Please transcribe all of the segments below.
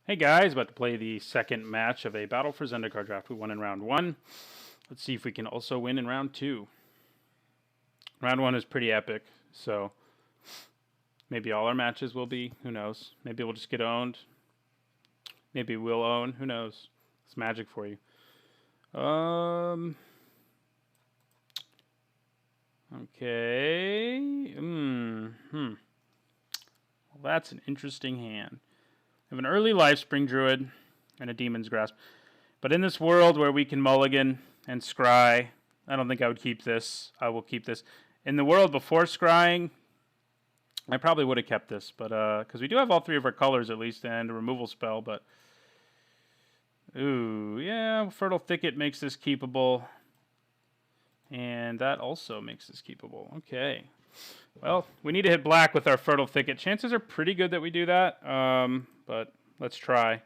Hey guys, about to play the second match of a Battle for Zendikar draft. We won in round 1. Let's see if we can also win in round 2. Round 1 is pretty epic, so maybe all our matches will be. Who knows? Maybe we'll just get owned. Maybe we'll own. Who knows? It's magic for you. Okay. Well, that's an interesting hand. I have an early Lifespring Druid and a Demon's Grasp. But in this world where we can mulligan and scry, I don't think I would keep this. I will keep this. In the world before scrying, I probably would have kept this. But because we do have all three of our colors at least and a removal spell. But, ooh, yeah, Fertile Thicket makes this keepable. And that also makes this keepable. Okay. Well, we need to hit black with our Fertile Thicket. Chances are pretty good that we do that, but let's try.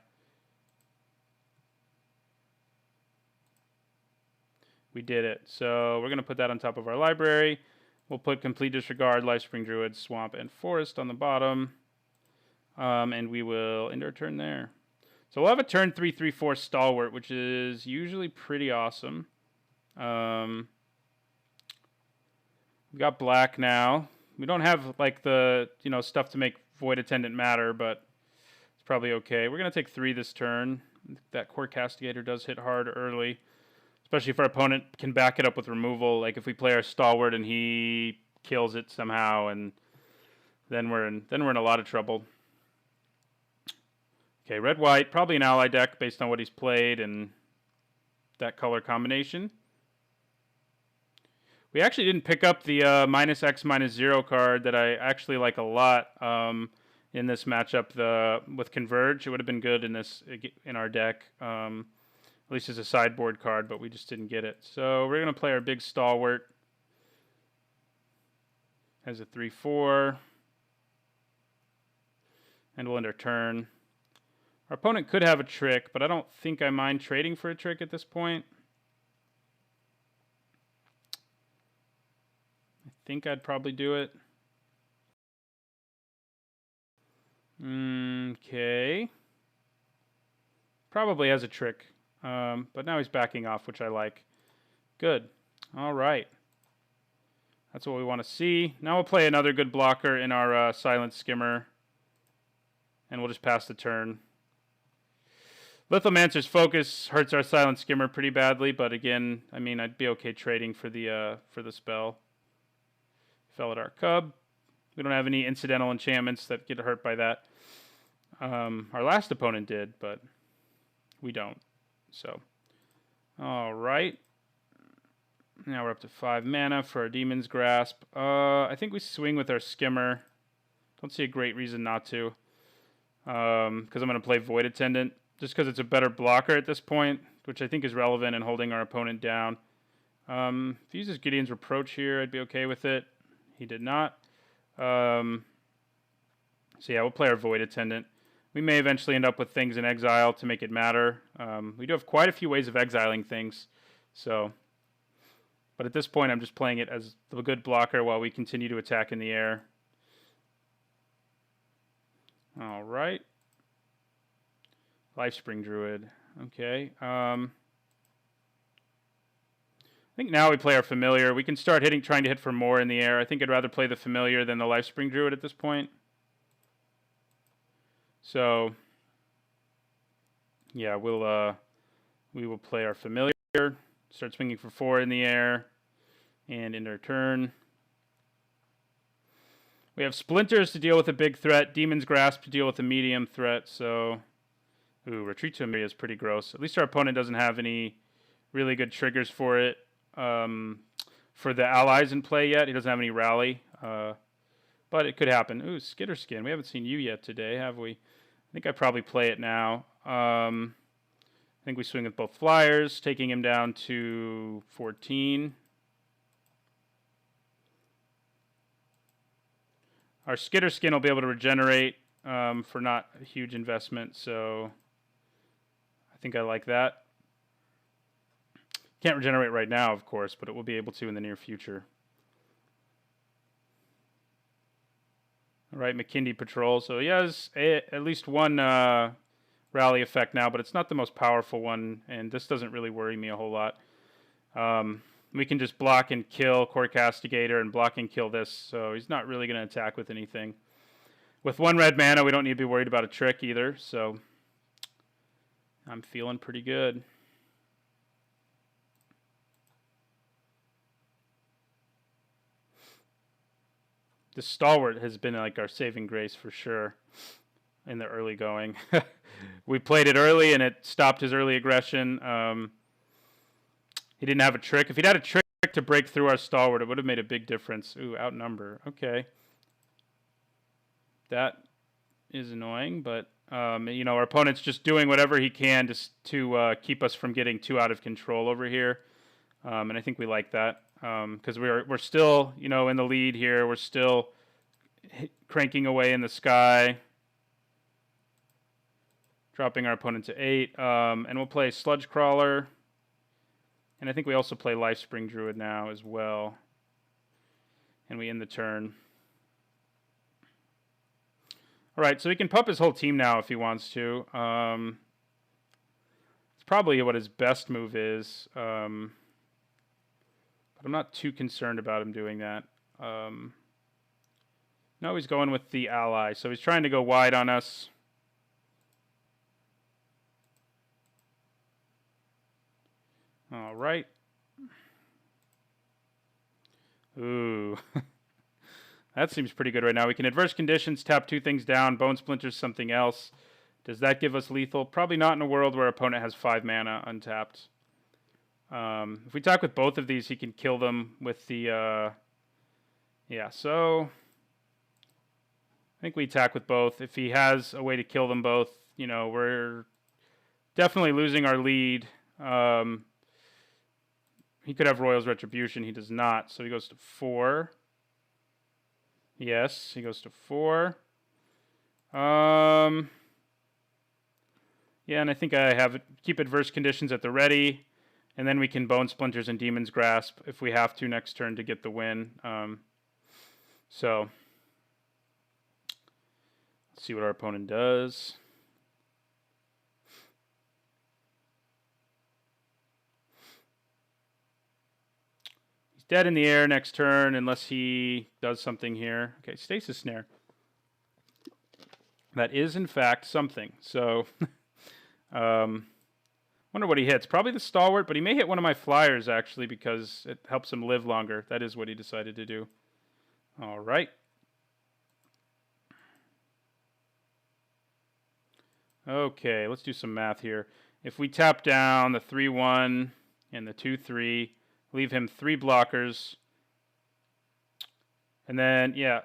We did it. So we're going to put that on top of our library. We'll put Complete Disregard, Lifespring Druid, Swamp, and Forest on the bottom. And we will end our turn there. So we'll have a turn 3/3/4 Stalwart, which is usually pretty awesome. We got black now. We don't have like the stuff to make Void Attendant matter, but it's probably okay. We're gonna take 3 this turn. That Core Castigator does hit hard early, especially if our opponent can back it up with removal. Like if we play our Stalwart and he kills it somehow, and then we're in a lot of trouble. Okay, red white, probably an ally deck based on what he's played and that color combination. We actually didn't pick up the -X/-0 card that I actually like a lot in this matchup. With Converge, it would have been good in our deck, at least as a sideboard card, but we just didn't get it. So we're gonna play our big Stalwart as a 3/4, and we'll end our turn. Our opponent could have a trick, but I don't think I mind trading for a trick at this point. I think I'd probably do it. Okay. Probably has a trick. But now he's backing off, which I like. Good. All right. That's what we want to see. Now we'll play another good blocker in our Silent Skimmer. And we'll just pass the turn. Lithomancer's Focus hurts our Silent Skimmer pretty badly, but again, I mean, I'd be okay trading for the spell. Fell at our Cub. We don't have any incidental enchantments that get hurt by that. Our last opponent did, but we don't. So, all right. Now we're up to 5 mana for our Demon's Grasp. I think we swing with our Skimmer. Don't see a great reason not to. Because I'm going to play Void Attendant. Just because it's a better blocker at this point, which I think is relevant in holding our opponent down. If he uses Gideon's Reproach here, I'd be okay with it. He did not. So yeah, we'll play our Void Attendant. We may eventually end up with things in exile to make it matter. We do have quite a few ways of exiling things. So, but at this point, I'm just playing it as a good blocker while we continue to attack in the air. All right. Lifespring Druid. Okay. I think now we play our Familiar. We can start trying to hit for more in the air. I think I'd rather play the Familiar than the Lifespring Druid at this point. So, yeah, we will play our Familiar. Start swinging for 4 in the air, and end our turn. We have Splinters to deal with a big threat, Demon's Grasp to deal with a medium threat. So, ooh, Retreat to Emiria is pretty gross. At least our opponent doesn't have any really good triggers for it. For the allies in play yet. He doesn't have any rally. But it could happen. Ooh, Skitterskin. We haven't seen you yet today, have we? I think I probably play it now. I think we swing with both flyers, taking him down to 14. Our Skitterskin will be able to regenerate for not a huge investment, so I think I like that. Can't regenerate right now, of course, but it will be able to in the near future. All right, McKindy Patrol. So he has at least one rally effect now, but it's not the most powerful one, and this doesn't really worry me a whole lot. We can just block and kill Core Castigator and block and kill this, so he's not really going to attack with anything. With 1 red mana, we don't need to be worried about a trick either, so I'm feeling pretty good. The Stalwart has been like our saving grace for sure in the early going. We played it early and it stopped his early aggression. He didn't have a trick. If he'd had a trick to break through our Stalwart, it would have made a big difference. Ooh, outnumber. Okay. That is annoying, but you know, our opponent's just doing whatever he can to keep us from getting too out of control over here. And I think we like that. Because we're still, you know, in the lead here. We're still cranking away in the sky, dropping our opponent to 8. And we'll play Sludge Crawler, and I think we also play Lifespring Druid now as well. And we end the turn. All right, so he can pup his whole team now if he wants to. It's probably what his best move is. But I'm not too concerned about him doing that. No, he's going with the ally. So he's trying to go wide on us. All right. Ooh. That seems pretty good right now. We can adverse conditions, tap 2 things down, Bone Splinters something else. Does that give us lethal? Probably not in a world where our opponent has 5 mana untapped. If we attack with both of these, he can kill them with the... yeah, so... I think we attack with both. If he has a way to kill them both, you know, we're definitely losing our lead. He could have Royal's Retribution. He does not, so he goes to 4. Yes, he goes to 4. Yeah, and I think I have keep adverse conditions at the ready. And then we can Bone Splinters and Demon's Grasp if we have to next turn to get the win. So, let's see what our opponent does. He's dead in the air next turn unless he does something here. Okay, Stasis Snare. That is, in fact, something. So, wonder what he hits. Probably the Stalwart, but he may hit one of my flyers, actually, because it helps him live longer. That is what he decided to do. All right. Okay, let's do some math here. If we tap down the 3-1 and the 2-3, leave him 3 blockers. And then, yeah,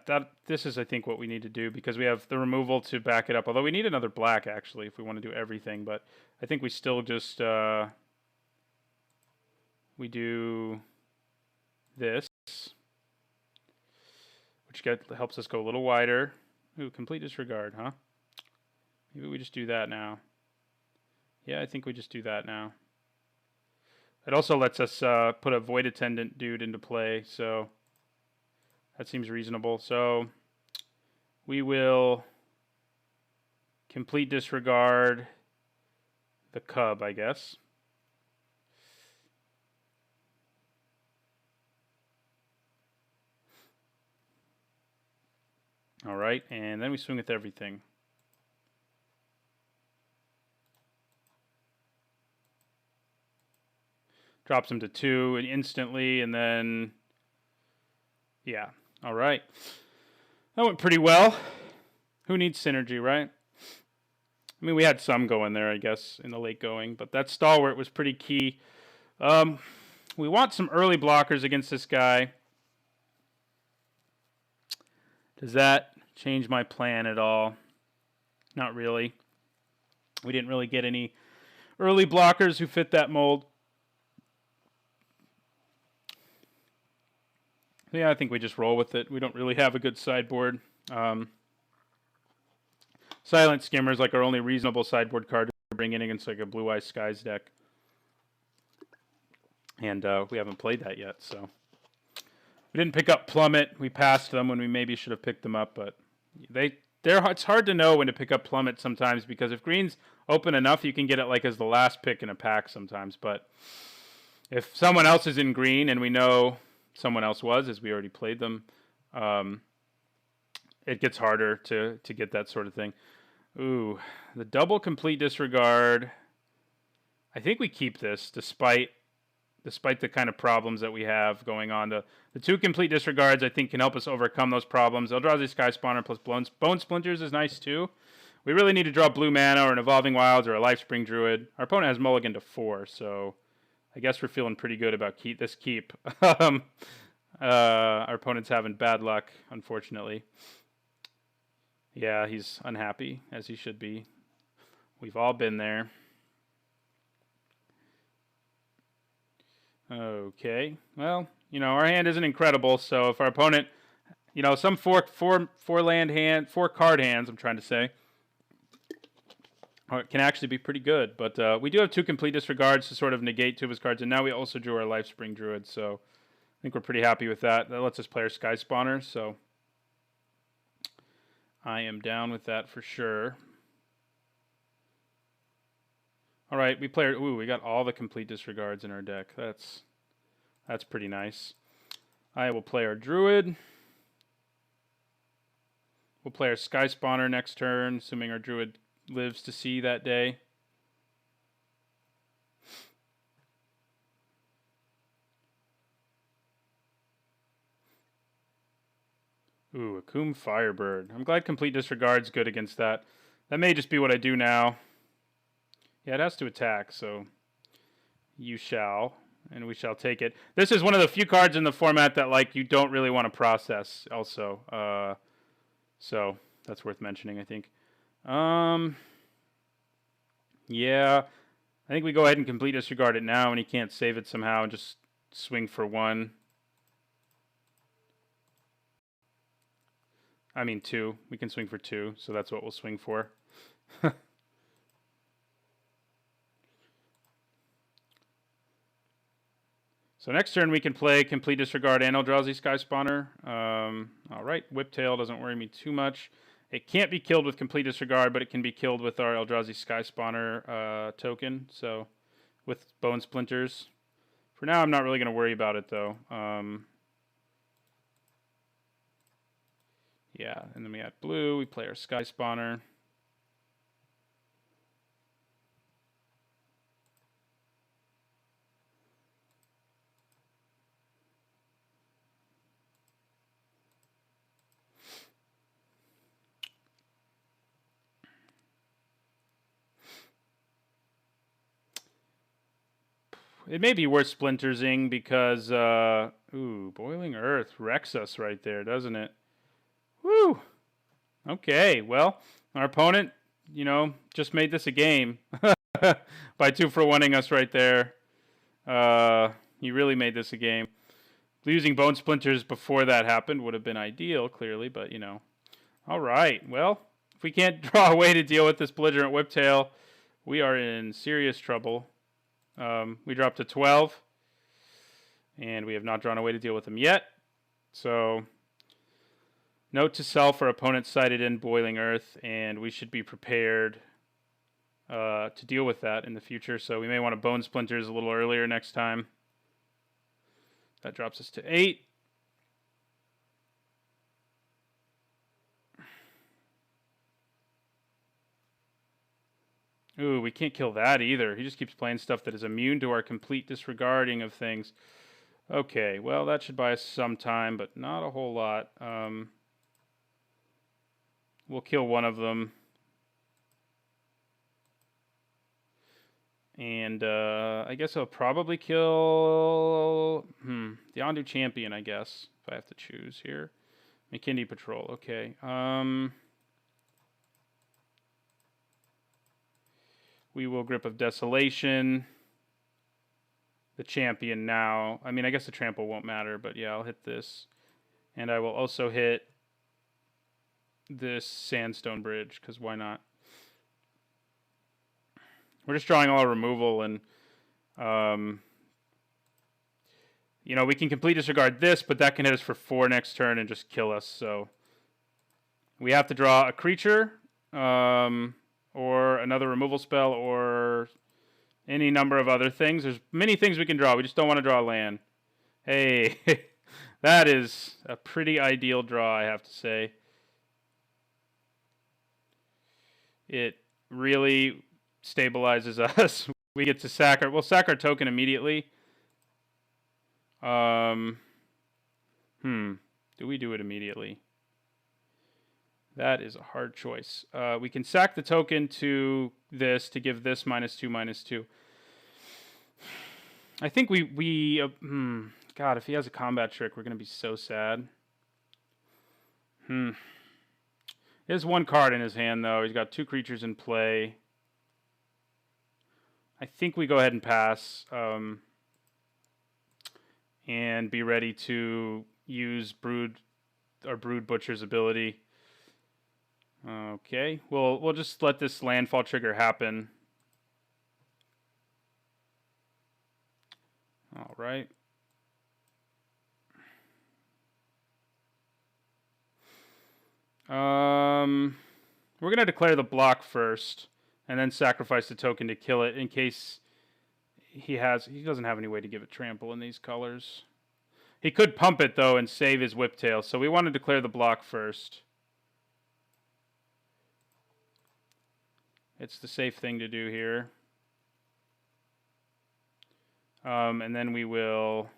this is, I think, what we need to do because we have the removal to back it up. Although we need another black, actually, if we want to do everything. But I think we still just, we do this, which helps us go a little wider. Ooh, complete disregard, huh? Maybe we just do that now. Yeah, I think we just do that now. It also lets us put a Void Attendant dude into play, so that seems reasonable. So we will complete disregard the Cub, I guess. All right, and then we swing with everything. Drops him to 2 instantly, and then, yeah. All right. That went pretty well. Who needs synergy, right? I mean, we had some going there, I guess, in the late going, but that Stalwart was pretty key. We want some early blockers against this guy. Does that change my plan at all? Not really. We didn't really get any early blockers who fit that mold. Yeah, I think we just roll with it. We don't really have a good sideboard. Silent Skimmer is like our only reasonable sideboard card to bring in against like a Blue Eyes Skies deck. And we haven't played that yet, so. We didn't pick up Plummet. We passed them when we maybe should have picked them up, but they it's hard to know when to pick up Plummet sometimes, because if green's open enough, you can get it like as the last pick in a pack sometimes. But if someone else is in green and we know someone else was, as we already played them, it gets harder to get that sort of thing. Ooh, the double complete disregard. I think we keep this despite the kind of problems that we have going on. The two complete disregards, I think, can help us overcome those problems. Eldrazi Sky Spawner plus Bone Splinters is nice too. We really need to draw blue mana or an Evolving Wilds or a Lifespring Druid. Our opponent has mulligan to 4, so I guess we're feeling pretty good about this keep. Our opponent's having bad luck, unfortunately. Yeah, he's unhappy, as he should be. We've all been there. Okay, well, our hand isn't incredible, so if our opponent, some four card hands, I'm trying to say, can actually be pretty good. But we do have 2 complete disregards to sort of negate 2 of his cards, and now we also drew our Lifespring Druid, so I think we're pretty happy with that. That lets us play our Sky Spawner, so I am down with that for sure. All right, we got all the complete disregards in our deck. That's pretty nice. I will play our Druid. We'll play our Sky Spawner next turn, assuming our Druid lives to see that day. Ooh, Akum Firebird. I'm glad complete disregard's good against that. That may just be what I do now. Yeah, it has to attack, so you shall, and we shall take it. This is one of the few cards in the format that you don't really want to process also. So that's worth mentioning, I think. Yeah, I think we go ahead and complete disregard it now, and he can't save it somehow, and just swing for 1. I mean 2. We can swing for 2, so that's what we'll swing for. So next turn we can play complete disregard and Eldrazi Sky Spawner. All right, Whiptail doesn't worry me too much. It can't be killed with complete disregard, but it can be killed with our Eldrazi Sky Spawner token. So with Bone Splinters. For now, I'm not really going to worry about it though. Yeah, and then we add blue. We play our Sky Spawner. It may be worth splintersing because, Boiling Earth wrecks us right there, doesn't it? Woo! Okay, well, our opponent, just made this a game by 2-for-1ing us right there. He really made this a game. Losing Bone Splinters before that happened would have been ideal, clearly, but, All right, well, if we can't draw a way to deal with this belligerent Whiptail, we are in serious trouble. We dropped to 12, and we have not drawn a way to deal with them yet. So, note to self, our opponent sighted in Boiling Earth, and we should be prepared to deal with that in the future. So we may want to Bone Splinters a little earlier next time. That drops us to 8. Ooh, we can't kill that either. He just keeps playing stuff that is immune to our complete disregarding of things. Okay, well, that should buy us some time, but not a whole lot. We'll kill one of them. And I guess I'll probably kill the Yondu Champion, I guess, if I have to choose here. McKindy Patrol, okay. We will Grip of Desolation. The Champion now. I mean, I guess the Trample won't matter, but yeah, I'll hit this. And I will also hit this Sandstone Bridge, because why not? We're just drawing all our removal, and we can complete disregard this, but that can hit us for 4 next turn and just kill us. So We have to draw a creature, or another removal spell, or any number of other things. There's many things we can draw. We just don't want to draw a land. Hey, that is a pretty ideal draw, I have to say. It really stabilizes us. We get to sack our... We'll sack our token immediately. Do we do it immediately? That is a hard choice. We can sack the token to this to give this -2/-2. I think God, if he has a combat trick, we're going to be so sad. He has one card in his hand, though. He's got 2 creatures in play. I think we go ahead and pass. And be ready to use Brood Butcher's ability. Okay, we'll just let this landfall trigger happen. All right. We're gonna declare the block first, and then sacrifice the token to kill it in case he doesn't have any way to give it trample in these colors. He could pump it though and save his Whiptail, so we want to declare the block first. It's the safe thing to do here. And then we will...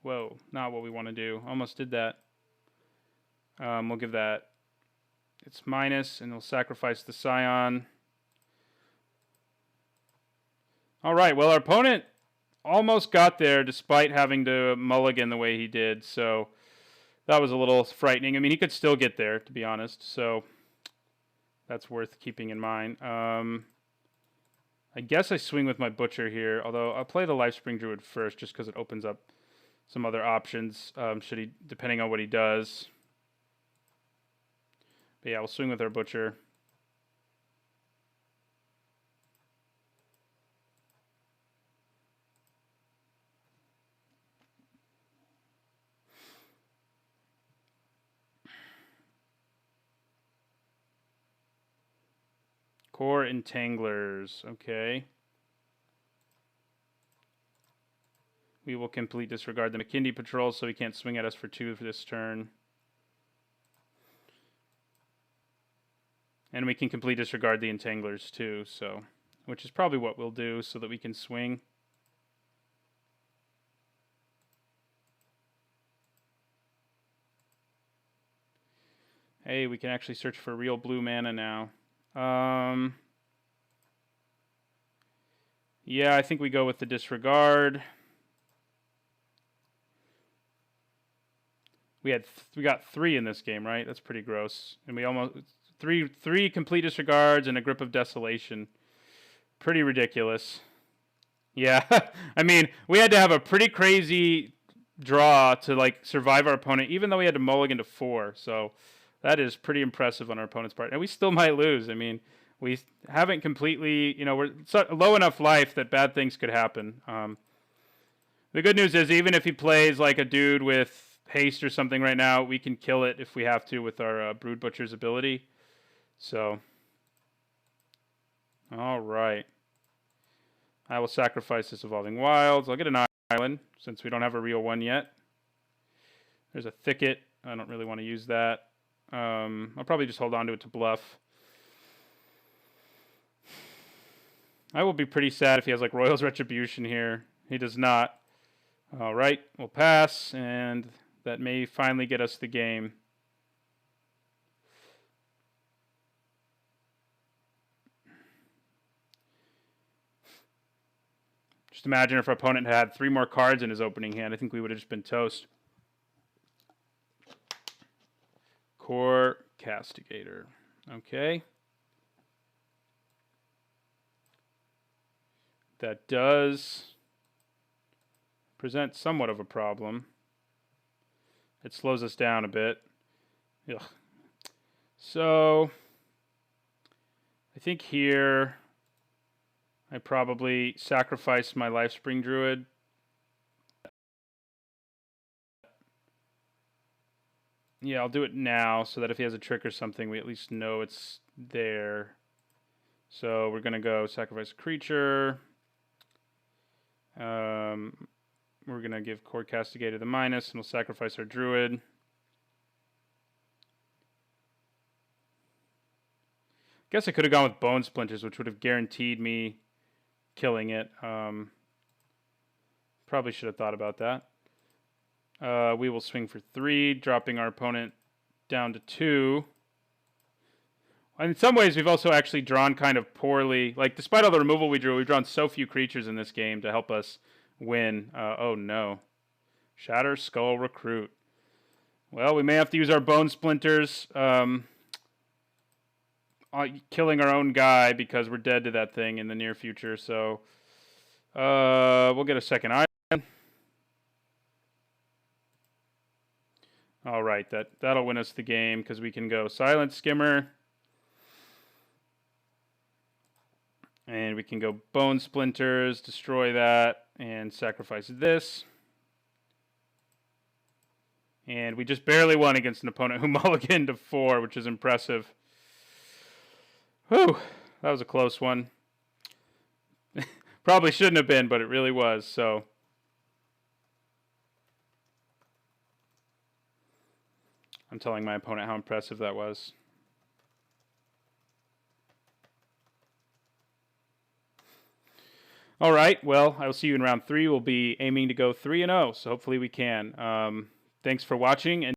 Whoa, not what we want to do. Almost did that. We'll give that its minus, and we'll sacrifice the Scion. Alright, well, our opponent almost got there despite having to mulligan the way he did, so that was a little frightening. I mean, he could still get there, to be honest, so that's worth keeping in mind. I guess I swing with my Butcher here, although I'll play the Lifespring Druid first just because it opens up some other options, depending on what he does. But yeah, we'll swing with our Butcher. Core Entanglers, okay. We will complete disregard the McKindy Patrol, so he can't swing at us for 2 for this turn. And we can complete disregard the Entanglers too, so, which is probably what we'll do so that we can swing. Hey, we can actually search for real blue mana now. Yeah, I think we go with the disregard. We got 3 in this game, right? That's pretty gross. And we almost three complete disregards and a Grip of Desolation. Pretty ridiculous. Yeah, I mean, we had to have a pretty crazy draw to like survive our opponent, even though we had to mulligan to 4. So that is pretty impressive on our opponent's part. And we still might lose. I mean, we haven't completely, we're low enough life that bad things could happen. The good news is even if he plays like a dude with haste or something right now, we can kill it if we have to with our Brood Butcher's ability. So, all right. I will sacrifice this Evolving Wilds. I'll get an island since we don't have a real one yet. There's a Thicket. I don't really want to use that. I'll probably just hold on to it to bluff. I will be pretty sad if he has like Royal's Retribution here. He does not. All right, we'll pass, and that may finally get us the game. Just imagine if our opponent had 3 more cards in his opening hand. I think we would have just been toast. Core Castigator. Okay. That does present somewhat of a problem. It slows us down a bit. Ugh. So, I think here I probably sacrifice my Lifespring Druid. Yeah, I'll do it now so that if he has a trick or something, we at least know it's there. So we're going to go sacrifice a creature. We're going to give Core Castigator the minus, and we'll sacrifice our Druid. Guess I could have gone with Bone Splinters, which would have guaranteed me killing it. Probably should have thought about that. We will swing for 3, dropping our opponent down to 2. And in some ways, we've also actually drawn kind of poorly. Like, despite all the removal we drew, we've drawn so few creatures in this game to help us win. Oh, no. Shatter Skull Recruit. Well, we may have to use our Bone Splinters, killing our own guy because we're dead to that thing in the near future. So we'll get a second island. All right, that'll win us the game because we can go Silent Skimmer. And we can go Bone Splinters, destroy that, and sacrifice this. And we just barely won against an opponent who mulliganed to 4, which is impressive. Whew, that was a close one. Probably shouldn't have been, but it really was, so. I'm telling my opponent how impressive that was. All right, well, I will see you in round 3. We'll be aiming to go 3-0, so hopefully we can. Thanks for watching. And